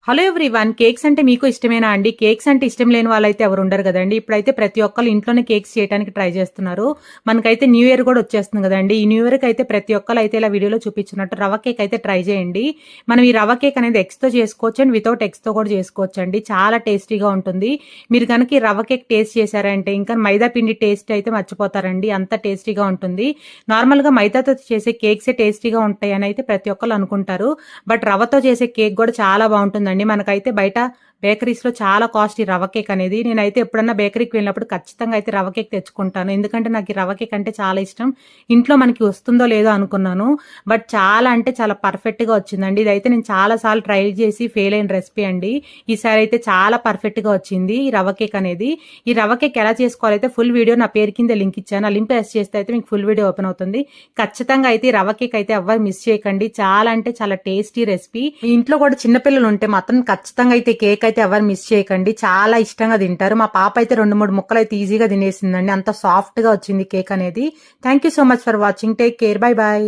Hello everyone, cakes అంటే మీకు ఇష్టమేనా అండి? కేక్స్ అంటే ఇష్టం లేని వాళ్ళైతే ఎవరు ఉండరు కదండి. ఇప్పుడైతే ప్రతి ఒక్కళ్ళు ఇంట్లోనే కేక్స్ చేయడానికి ట్రై చేస్తున్నారు. మనకైతే న్యూ ఇయర్ కూడా వచ్చేస్తుంది కదండి. ఈ న్యూ ఇయర్కి అయితే ప్రతి ఒక్కళ్ళు అయితే ఇలా వీడియోలో చూపించినట్టు రవ్వ కేక్ అయితే ట్రై చేయండి. మనం ఈ రవ్వ కేక్ అనేది ఎగ్స్తో చేసుకోవచ్చు అండ్ వితౌట్ ఎగ్స్తో కూడా చేసుకోవచ్చు అండి. చాలా టేస్టీగా ఉంటుంది. మీరు కనుక ఈ రవ్వ కేక్ టేస్ట్ చేశారంటే ఇంకా మైదా పిండి టేస్ట్ అయితే మర్చిపోతారండి. అంత టేస్టీగా ఉంటుంది. నార్మల్గా మైదాతో చేసే కేక్సే టేస్టీగా ఉంటాయి అని అయితే ప్రతి ఒక్కళ్ళు అనుకుంటారు. బట్ రవ్వతో చేసే కేక్ కూడా చాలా బాగుంటుందండి. మనకైతే బయట బేకరీస్ లో చాలా కాస్ట్ ఈ రవ్వ కేక్ అనేది. నేనైతే ఎప్పుడన్నా బేకరీకి వెళ్ళినప్పుడు ఖచ్చితంగా అయితే రవ్వ కేక్ తెచ్చుకుంటాను. ఎందుకంటే నాకు ఈ రవ్వ కేక్ అంటే చాలా ఇష్టం. ఇంట్లో మనకి వస్తుందో లేదో అనుకున్నాను, బట్ చాలా అంటే చాలా పర్ఫెక్ట్ గా వచ్చిందండి. ఇదైతే నేను చాలా సార్లు ట్రై చేసి ఫెయిల్ అయిన రెసిపీ అండి. ఈసారి అయితే చాలా పర్ఫెక్ట్ గా వచ్చింది ఈ రవ్వ కేక్ అనేది. ఈ రవ్వ కేక్ ఎలా చేసుకోవాలైతే ఫుల్ వీడియో నా పేరు కింద లింక్ ఇచ్చాను. ఆ లింక్ ప్రెస్ చేస్తే అయితే మీకు ఫుల్ వీడియో ఓపెన్ అవుతుంది. ఖచ్చితంగా అయితే ఈ రవ్వ కేక్ అయితే ఎవ్వరు మిస్ చేయకండి. చాలా అంటే చాలా టేస్టీ రెసిపీ. ఇంట్లో కూడా చిన్నపిల్లలు ఉంటే మాత్రం ఖచ్చితంగా అయితే కేక్ అయితే ఎవరు మిస్ చేయకండి. చాలా ఇష్టంగా తింటారు. మా పాప అయితే 2-3 ముక్కలు అయితే ఈజీగా తినేసిందండి. అంత సాఫ్ట్ గా వచ్చింది కేక్ అనేది. Thank you so much for watching. Take care. Bye bye.